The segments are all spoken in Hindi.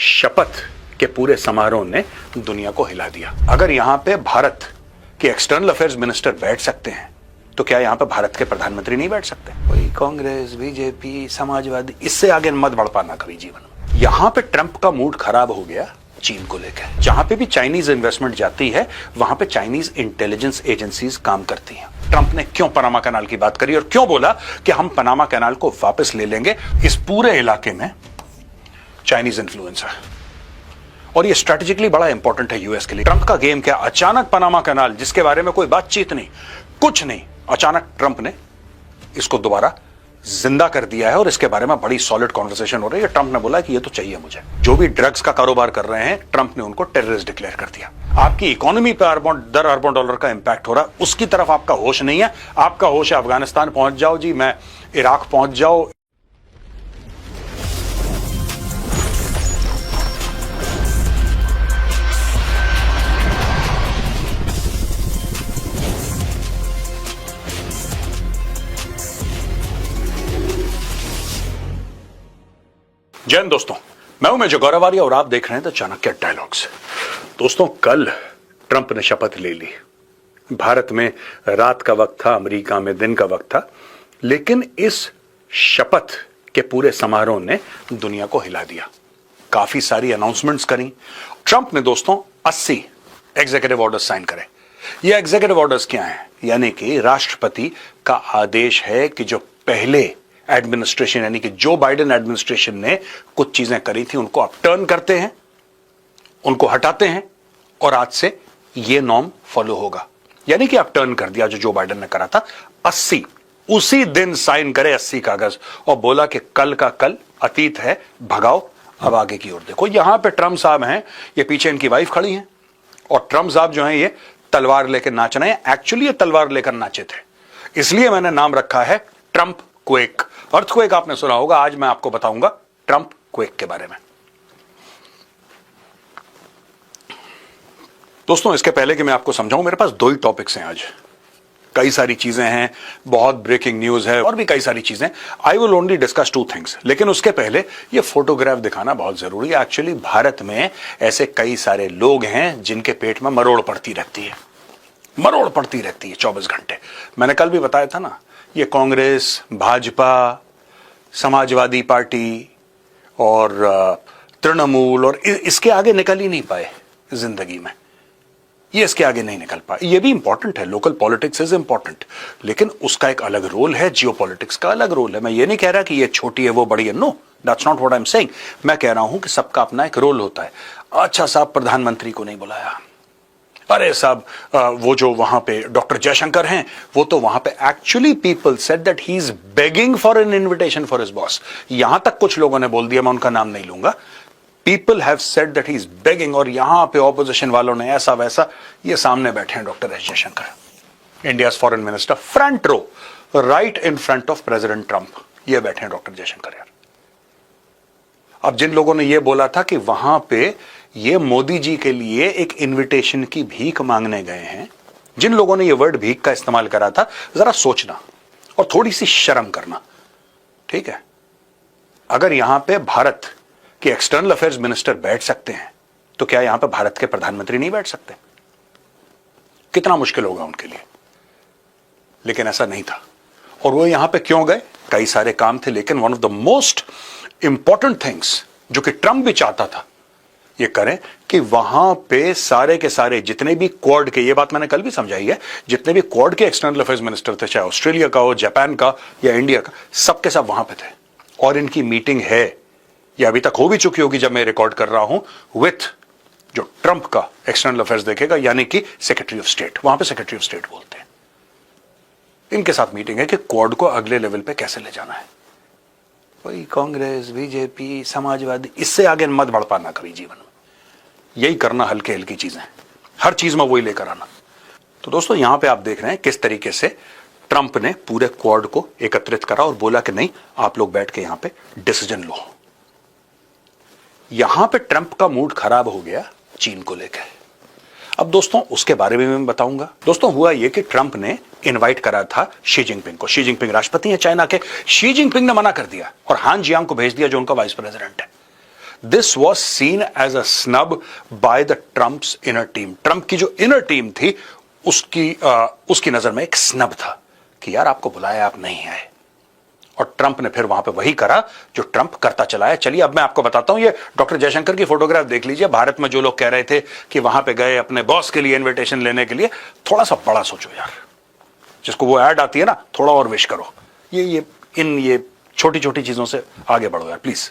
शपथ के पूरे समारोह ने दुनिया को हिला दिया। अगर यहां पे भारत के एक्सटर्नल अफेयर्स मिनिस्टर बैठ सकते हैं तो क्या यहां पे भारत के प्रधानमंत्री नहीं बैठ सकते? कोई कांग्रेस, बीजेपी, समाजवादी, इससे आगे मत बढ़ पाना कभी जीवन में। यहां पे ट्रंप का मूड खराब हो गया चीन को लेकर। जहां पे भी चाइनीज इन्वेस्टमेंट जाती है वहां पे चाइनीज इंटेलिजेंस एजेंसीज काम करती हैं। ट्रंप ने क्यों पनामा कैनाल की बात करी और क्यों बोला कि हम पनामा कैनाल को वापस ले लेंगे? इस पूरे इलाके में चाइनीज इन्फ्लुएंस है और ये स्ट्रेटेजिकली बड़ा इंपॉर्टेंट है यूएस के लिए। ट्रंप का गेम क्या? अचानक पनामा कैनाल, जिसके बारे में कोई बातचीत नहीं, कुछ नहीं, अचानक ट्रंप ने इसको दोबारा जिंदा कर दिया है और इसके बारे में बड़ी सॉलिड कॉन्वर्सेशन हो रही है। ट्रंप ने बोला कि ये तो चाहिए मुझे। जो भी ड्रग्स का कारोबार कर रहे हैं ट्रंप ने उनको टेररिस्ट डिक्लेयर कर दिया। आपकी इकोनॉमी पे अरबों डॉलर का इंपैक्ट हो रहा है, उसकी तरफ आपका होश नहीं है। आपका होश है अफगानिस्तान पहुंच जाओ जी, मैं इराक पहुंच जाओ। जय हिंद दोस्तों, मैं हूं मेजर गौरव आर्य और आप देख रहे हैं द चाणक्य डायलॉग्स। दोस्तों, कल ट्रंप ने शपथ ले ली। भारत में रात का वक्त था, अमेरिका में दिन का वक्त था, लेकिन इस शपथ के पूरे समारोह ने दुनिया को हिला दिया। काफी सारी अनाउंसमेंट्स करी ट्रंप ने। दोस्तों, 80 एग्जीक्यूटिव ऑर्डर्स साइन करे। ये एग्जीक्यूटिव ऑर्डर्स क्या हैं? यानी कि राष्ट्रपति का आदेश है कि जो पहले एडमिनिस्ट्रेशन यानी कि जो बाइडेन एडमिनिस्ट्रेशन ने कुछ चीजें करी थी उनको अब टर्न करते हैं, उनको हटाते हैं और आज से ये नॉर्म फॉलो होगा। यानी कि अब टर्न कर दिया जो बाइडेन ने करा था। 80 उसी दिन साइन करे 80 कागज और बोला कि कल का कल, अतीत है, भगाओ, अब आगे की ओर देखो। यहां पे ट्रंप साहब हैं, ये पीछे इनकी वाइफ खड़ी हैं और ट्रंप साहब जो हैं ये तलवार लेकर नाच रहे हैं। एक्चुअली ये तलवार लेकर नाचे थे, इसलिए मैंने नाम रखा है ट्रंप क्वेक। अर्थक्वेक आपने सुना होगा, आज मैं आपको बताऊंगा ट्रंप क्वेक के बारे में। दोस्तों, इसके पहले कि मैं आपको समझाऊं, मेरे पास दो ही टॉपिक्स हैं आज। कई सारी चीजें हैं, बहुत ब्रेकिंग न्यूज है और भी कई सारी चीजें। I will only discuss 2 things, लेकिन उसके पहले ये फोटोग्राफ दिखाना बहुत जरूरी है। एक्चुअली भारत में ऐसे कई सारे लोग हैं जिनके पेट में मरोड़ पड़ती रहती है, मरोड़ पड़ती रहती है 24 घंटे। मैंने कल भी बताया था ना, ये कांग्रेस, भाजपा, समाजवादी पार्टी और तृणमूल और इसके आगे निकल ही नहीं पाए जिंदगी में। ये इसके आगे नहीं निकल पाए। ये भी इंपॉर्टेंट है, लोकल पॉलिटिक्स इज इंपॉर्टेंट, लेकिन उसका एक अलग रोल है, जियो पॉलिटिक्स का अलग रोल है। मैं ये नहीं कह रहा कि ये छोटी है वो बड़ी है, no, that's not what I am saying. मैं कह रहा हूं कि सबका अपना एक रोल होता है। अच्छा साहब, प्रधानमंत्री को नहीं बुलाया, अरे साहब वो जो वहां पे डॉक्टर जयशंकर हैं, वो तो वहां पे actually people said that he is begging for an invitation for his boss. यहां तक कुछ लोगों ने बोल दिया, मैं उनका नाम नहीं लूंगा। People have said that he is begging, और यहां पे ऑपोजिशन वालों ने ऐसा वैसा। ये सामने बैठे हैं doctor S Jaishankar, India's foreign minister, front row, right in front of president Trump. ये बैठे हैं डॉक्टर जयशंकर। यार, अब जिन लोगों ने ये बोला था कि वहां पे ये मोदी जी के लिए एक इनविटेशन की भीख मांगने गए हैं, जिन लोगों ने ये वर्ड भीख का इस्तेमाल करा था, जरा सोचना और थोड़ी सी शर्म करना, ठीक है? अगर यहां पे भारत के एक्सटर्नल अफेयर्स मिनिस्टर बैठ सकते हैं तो क्या यहां पे भारत के प्रधानमंत्री नहीं बैठ सकते? कितना मुश्किल होगा उनके लिए। लेकिन ऐसा नहीं था। और वो यहां पे क्यों गए? कई सारे काम थे, लेकिन one of the most important things जो कि ट्रंप भी चाहता था ये करें कि वहां पे सारे के सारे जितने भी क्वाड के, ये बात मैंने कल भी समझाई है, जितने भी क्वाड के एक्सटर्नल अफेयर्स मिनिस्टर थे, चाहे ऑस्ट्रेलिया का हो, जापान का या इंडिया का, सबके सब वहां पे थे। और इनकी मीटिंग है, ये अभी तक हो भी चुकी होगी जब मैं रिकॉर्ड कर रहा हूं, विथ जो ट्रंप का एक्सटर्नल अफेयर्स देखेगा, यानी कि सेक्रेटरी ऑफ स्टेट। वहां पे सेक्रेटरी ऑफ स्टेट बोलते हैं। इनके साथ मीटिंग है कि क्वाड को अगले लेवल पे कैसे ले जाना है। कोई कांग्रेस, बीजेपी, समाजवादी, इससे आगे मत बढ़ पाना कभी जीवन में। यही करना, हल्के हल्की चीजें, हर चीज में वही लेकर आना। तो दोस्तों, यहां पे आप देख रहे हैं किस तरीके से ट्रंप ने पूरे क्वाड को एकत्रित करा और बोला कि नहीं, आप लोग बैठ के यहां पे डिसीजन लो। यहां पे ट्रंप का मूड खराब हो गया चीन को लेकर। अब दोस्तों, उसके बारे में मैं बताऊंगा। दोस्तों, हुआ यह कि ट्रंप ने इनवाइट करा था शी जिनपिंग को। शी जिनपिंग राष्ट्रपति हैं चाइना के। शी जिनपिंग ने मना कर दिया और हान जियांग को भेज दिया जो उनका वाइस प्रेसिडेंट है। This was seen as a snub by the Trump's inner team. Trump की जो इनर टीम थी उसकी नजर में एक स्नब था कि यार आपको बुलाया, आप नहीं आए। और ट्रंप ने फिर वहां पे वही करा जो ट्रंप करता चला है। चलिए अब मैं आपको बताता हूं, ये डॉक्टर जयशंकर की फोटोग्राफ देख लीजिए। भारत में जो लोग कह रहे थे कि वहां पे गए अपने बॉस के लिए इन्विटेशन लेने के लिए, थोड़ा सा बड़ा सोचो यार। जिसको वो ऐड आती है ना, थोड़ा और विश करो। ये छोटी छोटी चीजों से आगे बढ़ो यार प्लीज।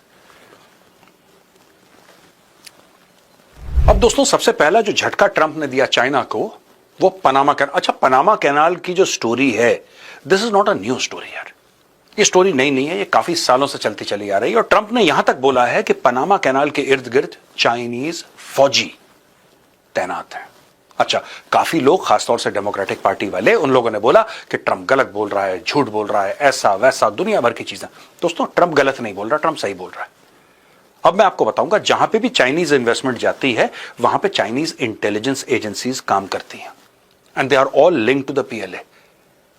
अब दोस्तों, सबसे पहला जो झटका ट्रंप ने दिया चाइना को, वो पनामा कैनाल। अच्छा, पनामा कैनाल की जो स्टोरी है, this is not a new story यार। ये स्टोरी नई नहीं है, ये काफी सालों से चलती चली आ रही है। और ट्रंप ने यहां तक बोला है कि पनामा कैनाल के इर्द गिर्द चाइनीज फौजी तैनात हैं। अच्छा, काफी लोग, खासतौर से डेमोक्रेटिक पार्टी वाले, उन लोगों ने बोला कि ट्रंप गलत बोल रहा है, झूठ बोल रहा है, ऐसा वैसा दुनिया भर की चीजें। दोस्तों, ट्रंप गलत नहीं बोल रहा, ट्रंप सही बोल रहा है। अब मैं आपको बताऊंगा, जहां पे भी चाइनीज इन्वेस्टमेंट जाती है, वहां पे चाइनीज इंटेलिजेंस एजेंसीज काम करती हैं, and they are all linked to the PLA.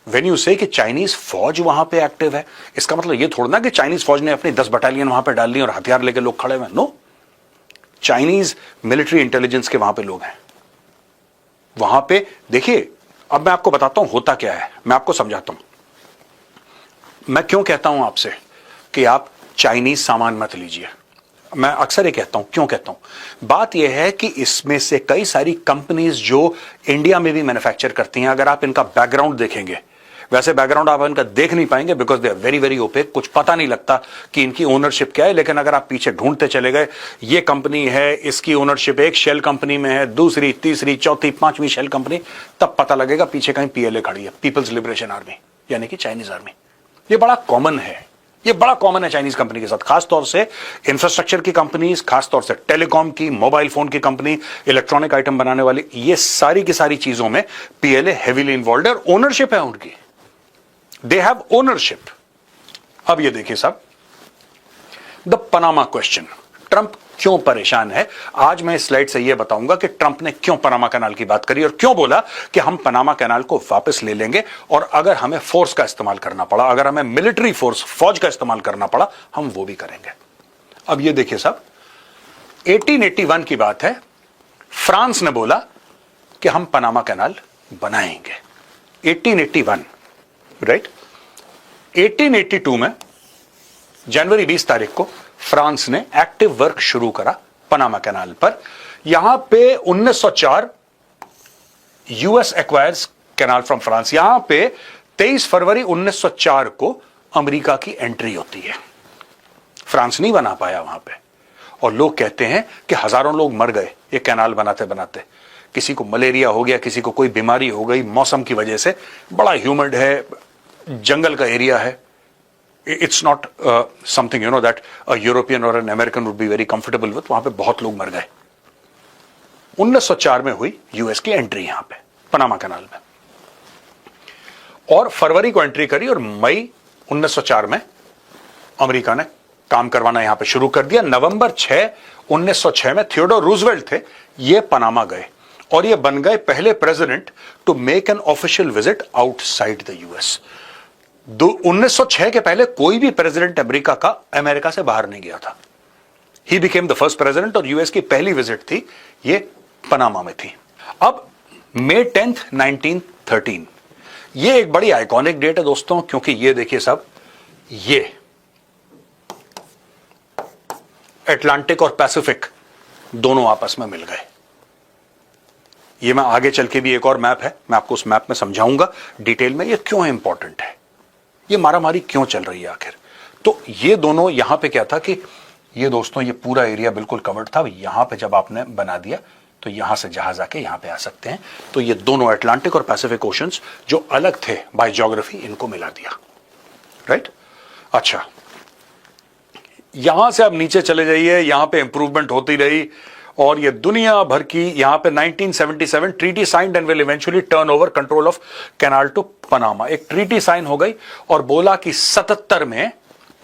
When you say कि चाइनीज फौज वहां पे एक्टिव है, इसका मतलब ये थोड़ा ना कि चाइनीज फौज ने अपनी 10 बटालियन वहां पे डाल दी और हथियार लेके लोग खड़े हुए। नो, चाइनीज मिलिट्री इंटेलिजेंस के वहां पे लोग हैं। वहां पे देखिए, अब मैं आपको बताता हूं होता क्या है, मैं आपको समझाता हूं। मैं क्यों कहता हूं आपसे कि आप चाइनीज सामान मत लीजिए। मैं अक्सर ये कहता हूं, क्यों कहता हूं? बात यह है कि इसमें से कई सारी कंपनीज जो इंडिया में भी मैन्युफैक्चर करती हैं, अगर आप इनका बैकग्राउंड देखेंगे, वैसे बैकग्राउंड आप इनका देख नहीं पाएंगे because they are very very opaque, कुछ पता नहीं लगता कि इनकी ओनरशिप क्या है। लेकिन अगर आप पीछे ढूंढते चले गए, ये कंपनी है, इसकी ओनरशिप एक शेल कंपनी में है, दूसरी, तीसरी, चौथी, पांचवी शेल कंपनी, तब पता लगेगा पीछे कहीं पीएलए खड़ी है, पीपल्स लिबरेशन आर्मी, यानी कि चाइनीज आर्मी। ये बड़ा कॉमन है, ये बड़ा कॉमन है चाइनीज कंपनी के साथ, खासतौर से इंफ्रास्ट्रक्चर की कंपनीज, खासतौर से टेलीकॉम की, मोबाइल फोन की कंपनी, इलेक्ट्रॉनिक आइटम बनाने वाली, ये सारी की सारी चीजों में पीएलए हेवीली इन्वॉल्व है और ओनरशिप है उनकी। They have ownership. अब ये देखिए साहब, द पनामा क्वेश्चन। ट्रंप क्यों परेशान है, आज मैं इस स्लाइड से यह बताऊंगा कि ट्रंप ने क्यों पनामा कैनाल की बात करी और क्यों बोला कि हम पनामा कैनाल को वापस ले लेंगे, और अगर हमें फोर्स का इस्तेमाल करना पड़ा, अगर हमें मिलिट्री फोर्स, फौज का इस्तेमाल करना पड़ा, हम वो भी करेंगे। अब ये देखिए साहब, 1881 की बात है, फ्रांस ने बोला कि हम पनामा कैनाल बनाएंगे। 1881, राइट? 1882 में जनवरी 20 तारीख को फ्रांस ने एक्टिव वर्क शुरू करा पनामा कैनाल पर। यहां पे 1904 US acquires canal from France. यहां पे 23 फरवरी 1904 को अमेरिका की एंट्री होती है। फ्रांस नहीं बना पाया वहां पे, और लोग कहते हैं कि हजारों लोग मर गए ये कैनाल बनाते बनाते। किसी को मलेरिया हो गया, किसी को कोई बीमारी हो गई मौसम की वजह से। बड़ा ह्यूमिड है, जंगल का एरिया है। It's not something that a European or an American would be very comfortable with. वहां पे बहुत लोग मर गए। 1904 में हुई यूएस की एंट्री यहां पे पनामा कैनाल में, और फरवरी को एंट्री करी, और मई 1904 में अमेरिका ने काम करवाना यहां पे शुरू कर दिया। नवंबर 6, 1906 में थियोडोर रूजवेल्ट थे, ये पनामा गए और ये बन गए पहले president to make an official visit outside the US. 1906 के पहले कोई भी प्रेसिडेंट अमेरिका से बाहर नहीं गया था। He became the first president, और यूएस की पहली विजिट थी ये पनामा में थी। अब May 10, 1913, ये एक बड़ी आइकॉनिक डेट है दोस्तों, क्योंकि ये देखिए साहब, ये अटलांटिक और पैसिफिक दोनों आपस में मिल गए। ये मैं आगे चल के भी एक और मैप है, मैं आपको उस मैप में समझाऊंगा डिटेल में ये क्यों इंपॉर्टेंट है, ये मारामारी क्यों चल रही है आखिर। तो ये दोनों, यहां पे क्या था कि ये दोस्तों, ये पूरा एरिया बिल्कुल कवर्ड था। यहां पे जब आपने बना दिया तो यहां से जहाज आके यहां पे आ सकते हैं। तो ये दोनों अटलांटिक और पैसिफिक ओशंस जो अलग थे बाय ज्योग्राफी, इनको मिला दिया, राइट? अच्छा, यहां से आप नीचे चले जाइए, यहां पे इंप्रूवमेंट होती रही, और ये दुनिया भर की, यहां पे 1977 treaty signed and will eventually turn over control of canal to Panama. एक ट्रीटी साइन हो गई और बोला कि 77 में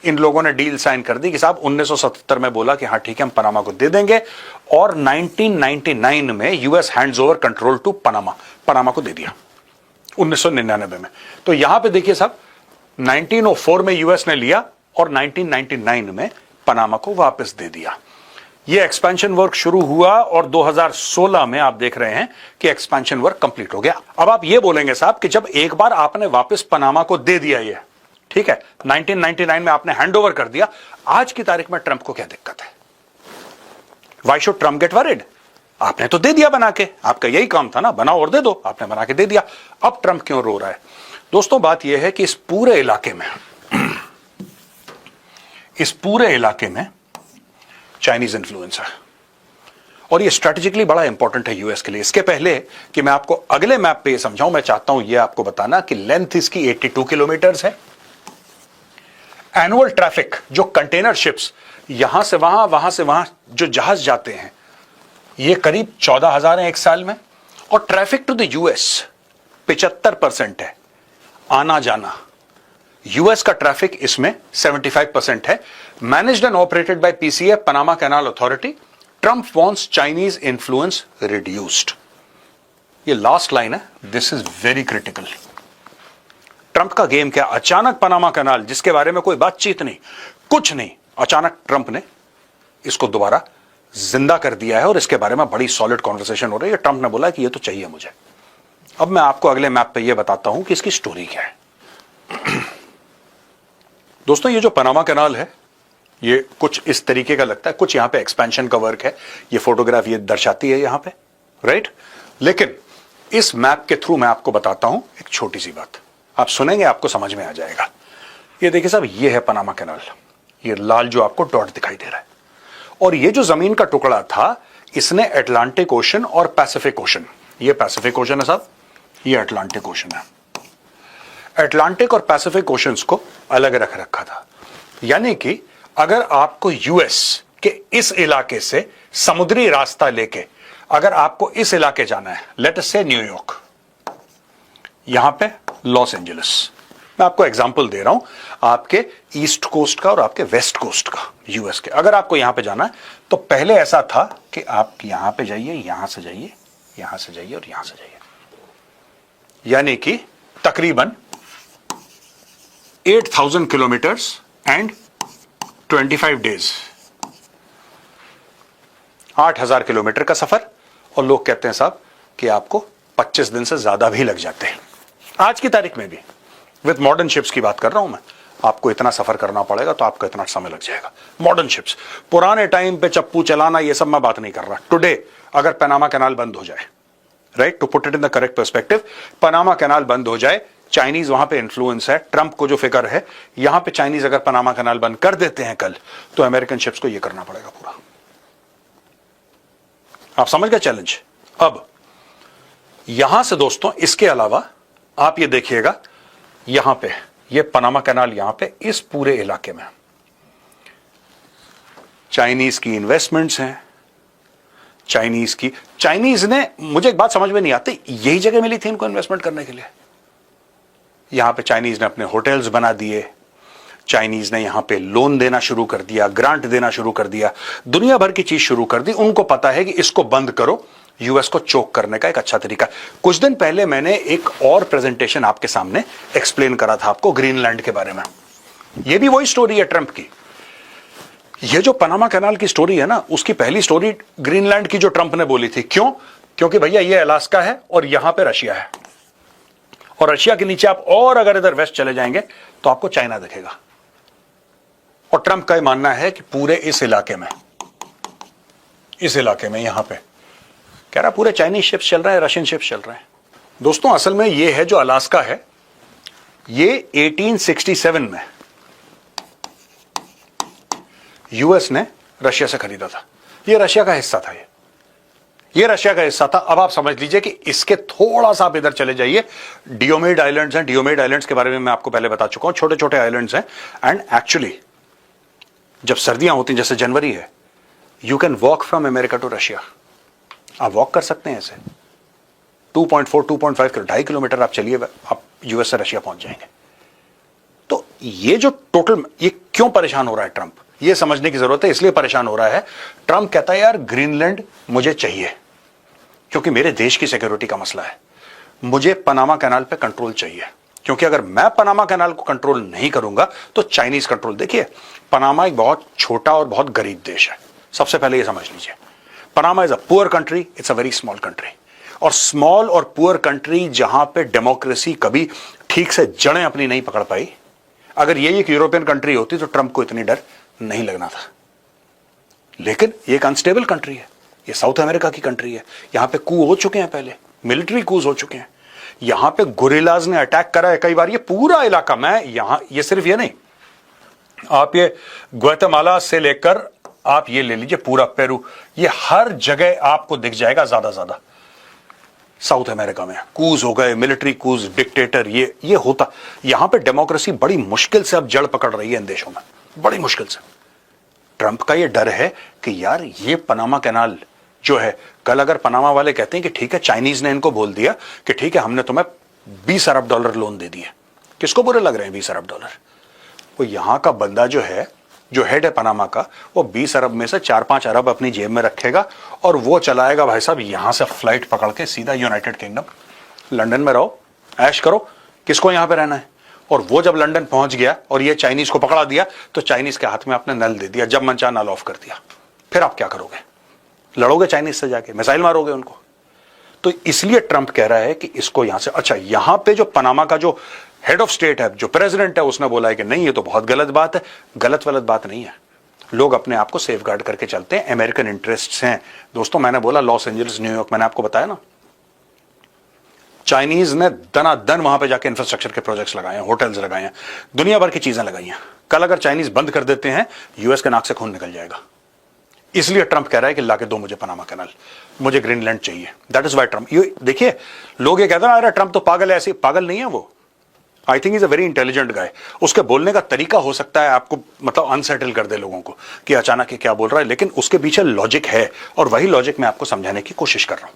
इन लोगों ने डील साइन कर दी कि साहब 1977 में बोला कि हाँ ठीक है, हम पनामा को दे देंगे, और 1999 में US hands over control to Panama को दे दिया 1999 में। तो यहां पे देखिए साहब, 1904 में यूएस ने लिया और 1999 में पनामा को वापस दे दिया। ये एक्सपेंशन वर्क शुरू हुआ और 2016 में आप देख रहे हैं कि एक्सपेंशन वर्क कंप्लीट हो गया। अब आप ये बोलेंगे साहब कि जब एक बार आपने वापस पनामा को दे दिया, ये ठीक है, 1999 में आपने हैंडओवर कर दिया, आज की तारीख में ट्रंप को क्या दिक्कत है? Why should Trump get worried? आपने तो दे दिया बना के, आपका यही काम था ना, बनाओ और दे दो, आपने बना के दे दिया, अब ट्रंप क्यों रो रहा है? दोस्तों बात यह है कि इस पूरे इलाके में चाइनीज इन्फ्लुएंस है और ये स्ट्रेटेजिकली बड़ा इंपॉर्टेंट है यूएस के लिए। इसके पहले कि मैं आपको अगले मैप पे समझाऊं, मैं चाहता हूं ये आपको बताना कि लेंथ इसकी 82 किलोमीटर है। एनुअल ट्रैफिक जो कंटेनर शिप्स यहां से वहां जो जहाज जाते हैं, ये करीब 14,000 है एक साल में। और ट्रैफिक टू द यूएस 75% है, आना जाना। यूएस का ट्रैफिक इसमें 75% है। Managed and operated by PCA, Panama canal authority. Trump wants Chinese influence reduced. ये लास्ट लाइन है, this is very critical. Trump का गेम क्या? अचानक पनामा कैनाल, जिसके बारे में कोई बातचीत नहीं, कुछ नहीं, अचानक ट्रंप ने इसको दोबारा जिंदा कर दिया है और इसके बारे में बड़ी सॉलिड कॉन्वर्सेशन हो रही है। ट्रंप ने बोला कि ये तो चाहिए मुझे। अब मैं आपको अगले मैप पे ये बताता हूं कि इसकी स्टोरी क्या है। दोस्तों ये जो पनामा कैनाल है, ये कुछ इस तरीके का लगता है, कुछ यहां पे एक्सपेंशन का वर्क है, ये फोटोग्राफ ये दर्शाती है यहां पे, राइट। लेकिन इस मैप के थ्रू मैं आपको बताता हूं एक छोटी सी बात, आप सुनेंगे आपको समझ में आ जाएगा। ये देखिए साहब, ये है पनामा कैनाल, ये लाल जो आपको डॉट दिखाई दे रहा है, और ये जो जमीन का टुकड़ा था, इसने अटलांटिक ओशन और पैसिफिक ओशन, ये पैसिफिक ओशन है साहब, ये अटलांटिक ओशन है, अटलांटिक और पैसिफिक ओशंस को अलग रख रखा था। यानी कि अगर आपको यूएस के इस इलाके से समुद्री रास्ता लेके अगर आपको इस इलाके जाना है, लेट अस से न्यूयॉर्क, यहां पे लॉस एंजलिस, मैं आपको एग्जांपल दे रहा हूं आपके ईस्ट कोस्ट का और आपके वेस्ट कोस्ट का, यूएस के। अगर आपको यहां पे जाना है तो पहले ऐसा था कि आप यहां पे जाइए, यहां से जाइए, यहां से जाइए और यहां से जाइए, यानी कि तकरीबन 8,000 किलोमीटर्स एंड 25 डेज, 8,000 किलोमीटर का सफर। और लोग कहते हैं साहब कि आपको 25 दिन से ज्यादा भी लग जाते हैं। आज की तारीख में भी विद मॉडर्न शिप्स की बात कर रहा हूं मैं, आपको इतना सफर करना पड़ेगा तो आपको इतना समय लग जाएगा। मॉडर्न शिप्स, पुराने टाइम पे चप्पू चलाना ये सब मैं बात नहीं कर रहा। टुडे अगर पनामा कैनाल बंद हो जाए, right, to put it in the correct perspective, Panama canal बंद हो जाए, चाइनीज वहां पे इन्फ्लुएंस है, ट्रंप को जो फिक्र है, यहां पे चाइनीज अगर पनामा कैनाल बंद कर देते हैं कल, तो अमेरिकन शिप्स को ये करना पड़ेगा पूरा। आप समझ गए चैलेंज? अब यहां से दोस्तों, इसके अलावा आप ये देखिएगा, यहां पे ये पनामा कैनाल, यहां पे इस पूरे इलाके में चाइनीज की इन्वेस्टमेंट्स हैं, चाइनीज ने, मुझे एक बात समझ में नहीं आती, यही जगह मिली थी इनको इन्वेस्टमेंट करने के लिए। यहां पे चाइनीज ने अपने होटल्स बना दिए, चाइनीज ने यहां पे लोन देना शुरू कर दिया, ग्रांट देना शुरू कर दिया, दुनिया भर की चीज शुरू कर दी। उनको पता है कि इसको बंद करो, यूएस को चोक करने का एक अच्छा तरीका। कुछ दिन पहले मैंने एक और प्रेजेंटेशन आपके सामने एक्सप्लेन करा था आपको ग्रीनलैंड के बारे में। यह भी वही स्टोरी है ट्रंप की। यह जो पनामा कैनाल की स्टोरी है ना, उसकी पहली स्टोरी ग्रीनलैंड की जो ट्रंप ने बोली थी। क्यों? क्योंकि भैया ये अलास्का है और यहां पे रशिया है, और रशिया के नीचे आप और अगर इधर वेस्ट चले जाएंगे तो आपको चाइना दिखेगा। और ट्रंप का मानना है कि पूरे इस इलाके में यहां पे कह रहा पूरे चाइनीज शिप्स चल रहे हैं, रशियन शिप्स चल रहे हैं। दोस्तों असल में ये है जो अलास्का है, ये 1867 में यूएस ने रशिया से खरीदा था। ये रशिया का हिस्सा था, ये रशिया का हिस्सा था। अब आप समझ लीजिए कि इसके थोड़ा सा आप इधर चले जाइए, डियोमेड आइलैंड्स हैं। डियोमेड आइलैंड्स के बारे में मैं आपको पहले बता चुका हूं, छोटे छोटे आइलैंड्स हैं। एंड एक्चुअली जब सर्दियां होती हैं, जैसे जनवरी है, you can walk from America to Russia. आप वॉक कर सकते हैं ऐसे 2.4 2.5 2.5 किलोमीटर आप चलिए, आप यूएस से रशिया पहुंच जाएंगे। तो ये जो टोटल, ये क्यों परेशान हो रहा है ट्रंप, ये समझने की जरूरत है। इसलिए परेशान हो रहा है, ट्रंप कहता है यार ग्रीनलैंड मुझे चाहिए क्योंकि मेरे देश की सिक्योरिटी का मसला है, मुझे पनामा कैनाल पे कंट्रोल चाहिए, क्योंकि अगर मैं पनामा कैनाल को कंट्रोल नहीं करूंगा तो चाइनीज कंट्रोल। देखिए पनामा एक बहुत छोटा और बहुत गरीब देश है, सबसे पहले ये समझ लीजिए, Panama is a poor country, it's a very small country. और स्मॉल और पुअर कंट्री जहां पे डेमोक्रेसी कभी ठीक से जड़ें अपनी नहीं पकड़ पाई, अगर ये एक यूरोपियन कंट्री होती तो ट्रंप को इतनी डर नहीं लगना था। लेकिन ये एक अनस्टेबल कंट्री है, ये साउथ अमेरिका की कंट्री है, यहां पे कू हो चुके हैं, पहले मिलिट्री कूज हो चुके हैं, यहां पे गुरिल्लाज ने अटैक करा है कई बार। ये पूरा इलाका, मैं यहां, ये सिर्फ ये नहीं, आप ये ग्वाटेमाला से लेकर आप ये ले लीजिए पूरा पेरू, ये हर जगह आपको दिख जाएगा ज्यादा साउथ अमेरिका में कूज हो गए, मिलिट्री कूज, डिक्टेटर, ये होता। यहां पे डेमोक्रेसी बड़ी मुश्किल से अब जड़ पकड़ रही है इन देशों में, बड़ी मुश्किल से। ट्रंप का ये डर है कि यार ये पनामा कैनाल जो है, कल अगर पनामा वाले कहते हैं कि ठीक है, चाइनीज ने इनको बोल दिया कि ठीक है हमने तुम्हें $20 अरब लोन दे दिए, किसको बुरे लग रहे हैं $20 अरब? वो यहां का बंदा जो है, जो हेड है पनामा का, वो 20 अरब में से 4-5 अरब अपनी जेब में रखेगा और वो चलाएगा भाई साहब यहां से फ्लाइट पकड़ के सीधा यूनाइटेड किंगडम, लंदन में रहो, ऐश करो, किसको यहां पे रहना है। और वो जब लंदन पहुंच गया और ये चाइनीज को पकड़ा दिया तो चाइनीज के हाथ में आपने नल दे दिया, जब मन चाह नल ऑफ कर दिया, फिर आप क्या करोगे? लड़ोगे चाइनीज से जाके, मिसाइल मारोगे उनको? तो इसलिए ट्रंप कह रहा है कि इसको यहां से, अच्छा यहां पे जो पनामा का जो हेड ऑफ स्टेट है, जो प्रेसिडेंट है, उसने बोला है कि नहीं ये तो बहुत गलत बात है। गलत वलत बात नहीं है, लोग अपने आप को सेफ गार्ड करके चलते हैं, अमेरिकन इंटरेस्ट्स हैं दोस्तों। मैंने बोला लॉस एंजलिस, न्यूयॉर्क, मैंने आपको बताया ना, चाइनीज ने दनादन वहां पे जाके इंफ्रास्ट्रक्चर के प्रोजेक्ट्स लगाए हैं, होटल्स लगाए हैं, दुनिया भर की चीजें लगाई हैं। कल अगर चाइनीज बंद कर देते हैं, यूएस के नाक से खून निकल जाएगा। इसलिए ट्रंप कह रहा है कि लाके दो मुझे पनामा कैनाल, मुझे ग्रीनलैंड चाहिए। दैट इज वाई ट्रंप, ये देखिए, लोग ये कहते हैं अरे ट्रंप तो पागल है, ऐसे पागल नहीं है वो। I think is a very intelligent गाय। उसके बोलने का तरीका हो सकता है आपको मतलब अनसेटल कर दे लोगों को कि अचानक क्या बोल रहा है, लेकिन उसके पीछे लॉजिक है और वही लॉजिक मैं आपको समझाने की कोशिश कर रहा हूं।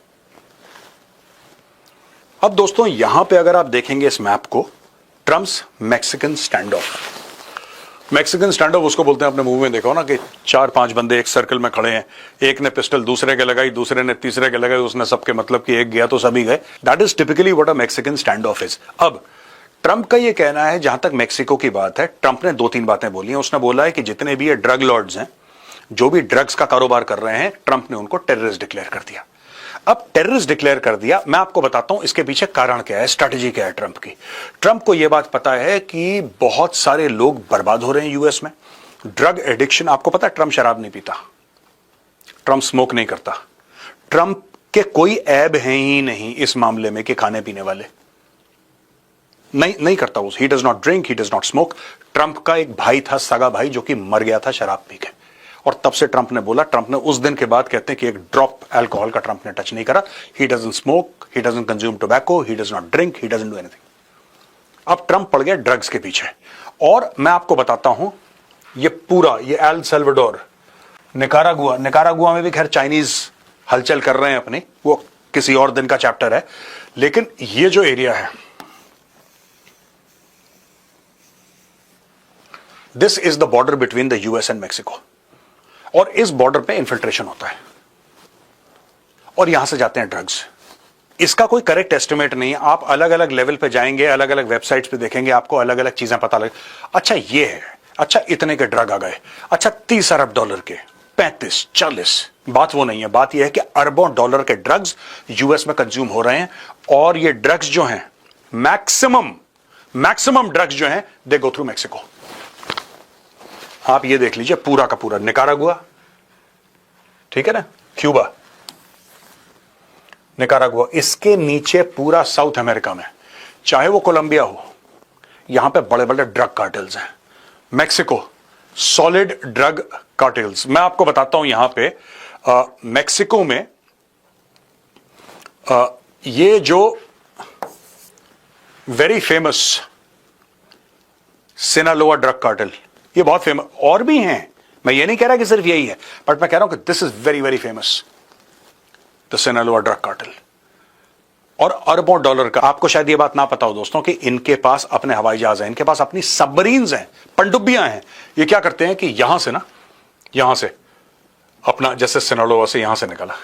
अब दोस्तों यहां पे अगर आप देखेंगे इस मैप को, Trump's Mexican stand of, Mexican stand of उसको बोलते हैं, अपने मूवी में देखो ना कि 4-5 बंदे एक सर्कल में खड़े हैं, एक ने पिस्टल दूसरे के लगाई, दूसरे ने तीसरे के लगाई, उसने सबके मतलब कि एक गया तो सभी गए। That is typically what a Mexican stand of is. अब ट्रंप का यह कहना है, जहां तक मैक्सिको की बात है, ट्रंप ने 2-3 बातें बोली हैं। उसने बोला है कि जितने भी ये ड्रग लॉर्ड्स हैं, जो भी ड्रग्स का कारोबार कर रहे हैं, ट्रंप ने उनको टेररिस्ट डिक्लेयर कर दिया। अब टेररिस्ट डिक्लेयर कर दिया, मैं आपको बताता हूं इसके पीछे कारण क्या है, स्ट्रैटेजी क्या है ट्रंप की। ट्रंप को यह बात पता है कि बहुत सारे लोग बर्बाद हो रहे हैं यूएस में, ड्रग एडिक्शन। आपको पता है ट्रंप शराब नहीं पीता, ट्रंप स्मोक नहीं करता, ट्रंप के कोई ऐब हैं ही नहीं इस मामले में कि खाने पीने वाले, नहीं करता वो। He does not drink, he does not smoke. Trump का एक भाई था, सगा भाई, जो कि मर गया था शराब पी के, और तब से ट्रंप ने बोला, ट्रंप ने उस दिन के बाद कहते हैं कि एक ड्रॉप अल्कोहल का ट्रंप ने टच नहीं करा। He doesn't smoke, he doesn't consume tobacco, he does not drink, he doesn't do anything. अब ट्रंप पड़ गया ड्रग्स के पीछे। और मैं आपको बताता हूं, ये पूरा ये एल सल्वाडोर, निकारागुआ में भी खैर चाइनीज हलचल कर रहे हैं अपनी, वो किसी और दिन का चैप्टर है। लेकिन ये जो एरिया है, this is the border between the US and Mexico, और इस बॉर्डर पे इन्फिल्ट्रेशन होता है और यहां से जाते हैं ड्रग्स। इसका कोई करेक्ट एस्टिमेट नहीं है, आप अलग अलग लेवल पे जाएंगे, अलग अलग वेबसाइट्स पे देखेंगे, आपको अलग अलग चीजें पता लगे। अच्छा ये है, अच्छा इतने के ड्रग आ गए, अच्छा $30 अरब के, 35, 40, बात वो नहीं है। बात यह है कि अरबों डॉलर के ड्रग्स यूएस में कंज्यूम हो रहे हैं, और ये ड्रग्स जो हैं, मैक्सिमम ड्रग्स जो हैं, दे गो थ्रू मैक्सिको। आप ये देख लीजिए पूरा का पूरा निकारागुआ, ठीक है ना, क्यूबा, निकारागुआ, इसके नीचे पूरा साउथ अमेरिका में, चाहे वो कोलंबिया हो, यहां पे बड़े बड़े ड्रग कार्टेल्स हैं। Mexico, solid drug cartels. मैं आपको बताता हूं यहां पे मैक्सिको में ये जो very famous Sinaloa drug cartel, ये बहुत फेमस, और भी हैं, मैं ये नहीं कह रहा कि सिर्फ यही है, बट मैं कह रहा हूं कि this is very very famous, the Sinaloa drug cartel. और अरबों डॉलर का, आपको शायद ये बात ना पता हो दोस्तों कि इनके पास अपने हवाई जहाज हैं, इनके पास अपनी सबमरीन्स हैं, पनडुब्बियां हैं। ये क्या करते हैं कि यहां से ना, यहां से अपना, जैसे सिनालोआ से यहां से निकला,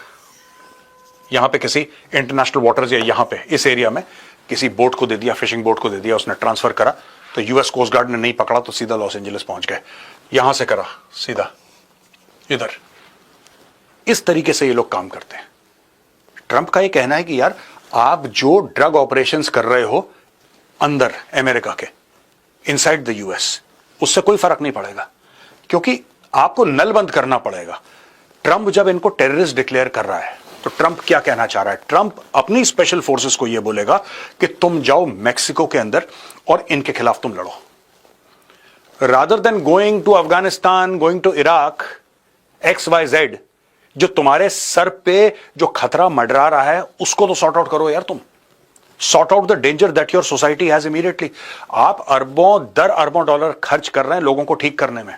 यहां पे किसी इंटरनेशनल वाटर्स या यहां पे इस एरिया में किसी बोट को दे दिया, फिशिंग बोट को दे दिया, उसने ट्रांसफर करा, तो यूएस कोस्ट गार्ड ने नहीं पकड़ा तो सीधा लॉस एंजलिस पहुंच गए। यहां से करा सीधा इधर, इस तरीके से ये लोग काम करते हैं। ट्रंप का ये कहना है कि यार आप जो ड्रग ऑपरेशंस कर रहे हो अंदर अमेरिका के, इनसाइड द यूएस, उससे कोई फर्क नहीं पड़ेगा, क्योंकि आपको नल बंद करना पड़ेगा। ट्रंप जब इनको टेररिस्ट डिक्लेयर कर रहा है तो ट्रंप क्या कहना चाह रहा है? ट्रंप अपनी स्पेशल फोर्सेस को यह बोलेगा कि तुम जाओ मेक्सिको के अंदर और इनके खिलाफ तुम लड़ो, rather than going to Afghanistan, going to Iraq, XYZ। जो तुम्हारे सर पे जो खतरा मंडरा रहा है उसको तो सॉर्ट आउट करो यार। तुम sort out the danger that your society has immediately. आप अरबों दर अरबों डॉलर खर्च कर रहे हैं लोगों को ठीक करने में,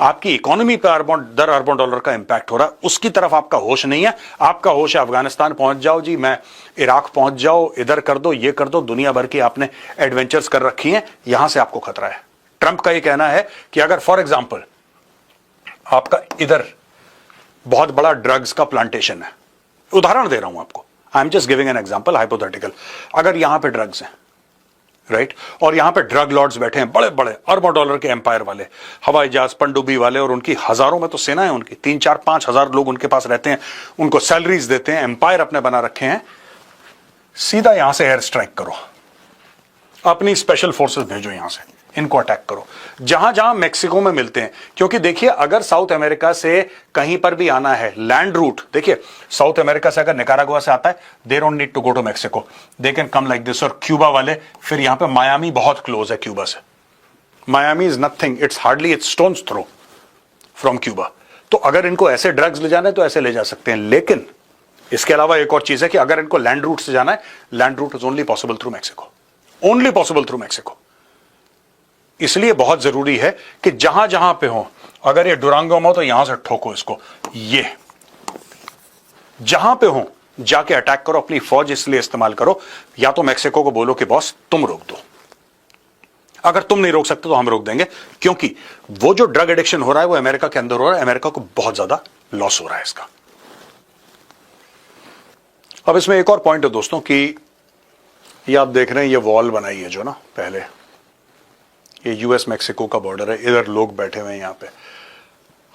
आपकी इकोनॉमी पर अरबों दर अरबों डॉलर का इंपैक्ट हो रहा है, उसकी तरफ आपका होश नहीं है। आपका होश है अफगानिस्तान पहुंच जाओ जी, मैं इराक पहुंच जाओ, इधर कर दो, ये कर दो, दुनिया भर की आपने एडवेंचर्स कर रखी हैं, यहां से आपको खतरा है। ट्रंप का ये कहना है कि अगर फॉर एग्जाम्पल आपका इधर बहुत बड़ा ड्रग्स का प्लांटेशन है, उदाहरण दे रहा हूं आपको, I am just giving an example, hypothetical, अगर यहां पे ड्रग्स हैं, राइट, और यहां पे ड्रग लॉर्ड्स बैठे हैं, बड़े बड़े अरबों डॉलर के एम्पायर वाले, हवाई जहाज पनडुब्बी वाले, और उनकी हजारों में तो सेना है, उनकी 3-4-5 हजार लोग उनके पास रहते हैं, उनको सैलरीज देते हैं, एम्पायर अपने बना रखे हैं। सीधा यहां से एयर स्ट्राइक करो, अपनी स्पेशल फोर्सेस भेजो, यहां से इनको अटैक करो, जहां जहां मेक्सिको में मिलते हैं। क्योंकि देखिए अगर साउथ अमेरिका से कहीं पर भी आना है लैंड रूट, देखिए साउथ अमेरिका से अगर निकारागुआ से आता है, they don't need to go to Mexico, they can come like this. और क्यूबा वाले, फिर यहां पे मायामी बहुत क्लोज है क्यूबा से, Miami is nothing, it's hardly it's stone's throw from Cuba. तो अगर इनको ऐसे ड्रग्स ले जाना है तो ऐसे ले जा सकते हैं। लेकिन इसके अलावा एक और चीज है कि अगर इनको लैंड रूट से जाना है, land root is only possible through Mexico, only possible through Mexico. इसलिए बहुत जरूरी है कि जहां जहां पे हो, अगर ये डुरांगो में हो तो यहां से ठोको इसको, ये जहां पे हो जाके अटैक करो, अपनी फौज इसलिए इस्तेमाल करो, या तो मेक्सिको को बोलो कि बॉस तुम रोक दो, अगर तुम नहीं रोक सकते तो हम रोक देंगे। क्योंकि वो जो ड्रग एडिक्शन हो रहा है वो अमेरिका के अंदर हो रहा है, अमेरिका को बहुत ज्यादा लॉस हो रहा है इसका। अब इसमें एक और पॉइंट है दोस्तों कि ये आप देख रहे हैं, ये वॉल बनाई है जो ना पहले, ये यूएस मेक्सिको का बॉर्डर है, इधर लोग बैठे हुए हैं, यहां पे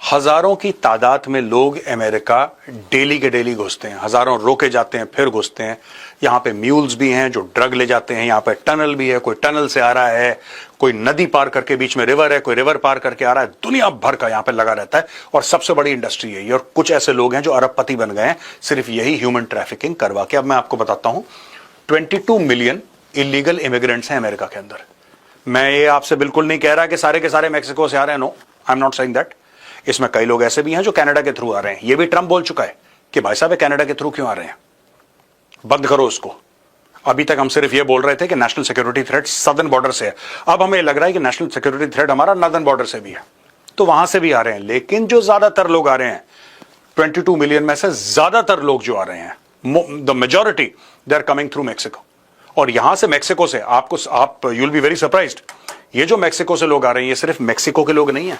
हजारों की तादाद में लोग अमेरिका डेली के डेली घुसते हैं, हजारों रोके जाते हैं फिर घुसते हैं। यहां पे म्यूल्स भी हैं जो ड्रग ले जाते हैं, यहां पे टनल भी है, कोई टनल से आ रहा है, कोई नदी पार करके, बीच में रिवर है, कोई रिवर पार करके आ रहा है, दुनिया भर का यहां पे लगा रहता है। और सबसे बड़ी इंडस्ट्री है ये, और कुछ ऐसे लोग हैं जो अरबपति बन गए हैं सिर्फ यही ह्यूमन ट्रैफिकिंग करवा के। अब मैं आपको बताता हूं, 22 मिलियन इलीगल इमिग्रेंट्स हैं अमेरिका के अंदर। मैं ये आपसे बिल्कुल नहीं कह रहा कि सारे के सारे मेक्सिको से आ रहे हैं, no, I am not saying that. इसमें कई लोग ऐसे भी हैं जो कनाडा के थ्रू आ रहे हैं। ये भी ट्रंप बोल चुका है कि भाई साहब कनाडा के थ्रू क्यों आ रहे हैं, बंद करो उसको। अभी तक हम सिर्फ ये बोल रहे थे कि national security threat southern border से है, अब हमें लग रहा है कि नेशनल सिक्योरिटी थ्रेट हमारा नॉर्दर्न बॉर्डर से भी है, तो वहां से भी आ रहे हैं। लेकिन जो ज्यादातर लोग आ रहे हैं, 22 मिलियन में से ज्यादातर लोग जो आ रहे हैं, the majority, they are coming through Mexico. और यहां से मेक्सिको से आप you will be very surprised, ये जो मेक्सिको से लोग आ रहे हैं ये सिर्फ मेक्सिको के लोग नहीं है,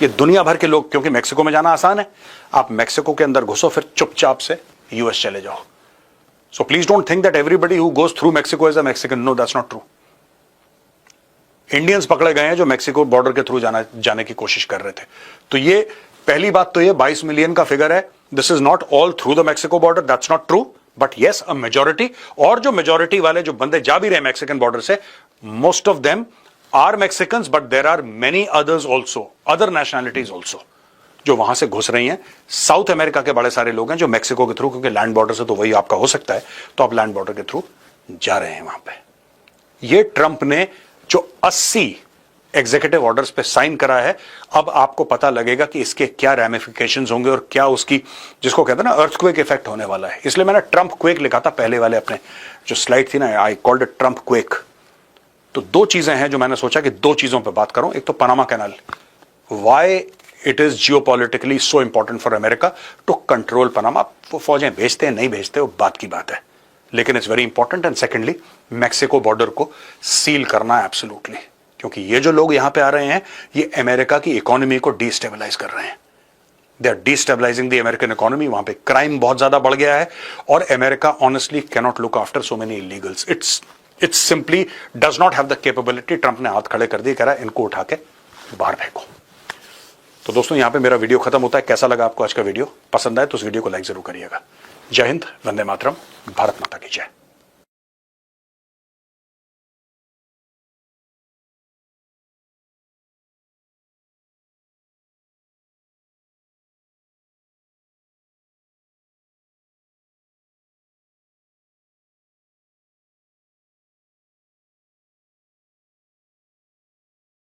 ये दुनिया भर के लोग। क्योंकि मेक्सिको में जाना आसान है, आप मेक्सिको के अंदर घुसो, फिर चुपचाप से यूएस चले जाओ। So please don't think that everybody who goes through Mexico is a Mexican, no, that's not true. Indians पकड़े गए हैं जो मेक्सिको बॉर्डर के थ्रू जाने की कोशिश कर रहे थे। तो ये पहली बात तो ये 22 मिलियन का फिगर है, this is not all through the Mexico border, that's not true, but yes a majority. और जो मेजॉरिटी वाले जो बंदे जा भी रहे मैक्सिकन बॉर्डर से, most of them are Mexicans, but there are many others also, other nationalities also जो वहां से घुस रही हैं। साउथ अमेरिका के बड़े सारे लोग हैं जो मेक्सिको के थ्रू, क्योंकि लैंड बॉर्डर से तो वही आपका हो सकता है, तो आप लैंड बॉर्डर के थ्रू जा रहे हैं वहां पे। ये ट्रंप ने जो 80 एग्जीक्यूटिव ऑर्डर्स पे साइन करा है, अब आपको पता लगेगा कि इसके क्या रैमिफिकेशंस होंगे और क्या उसकी, जिसको कहते हैं ना, अर्थक्वेक इफेक्ट होने वाला है। इसलिए मैंने ट्रंप क्वेक लिखा था पहले वाले अपने जो स्लाइड थी ना, I called it Trump quake. तो दो चीजें हैं जो मैंने सोचा कि दो चीजों पे बात करूं। एक तो Panama canal, why it is geopolitically so important for America to control Panama. वो फौजें भेजते हैं नहीं भेजते वो बात की बात है, लेकिन it's very important. And secondly Mexico border को सील करना एब्सोल्युटली, क्योंकि ये जो लोग यहां पे आ रहे हैं ये अमेरिका की इकोनॉमी को डिस्टेबलाइज कर रहे हैं। They are destabilising the American economy. वहां पे क्राइम बहुत ज्यादा बढ़ गया है और America honestly cannot look after so many illegals. It's simply does not have the capability. Trump ने हाथ खड़े कर दिए, कह रहा है इनको उठा के बाहर फेंको। तो दोस्तों यहां पे मेरा वीडियो खत्म होता है। कैसा लगा आपको आज का वीडियो? पसंद आए तो उस वीडियो को लाइक जरूर करिएगा। जय हिंद, वंदे मातरम, भारत माता की जय।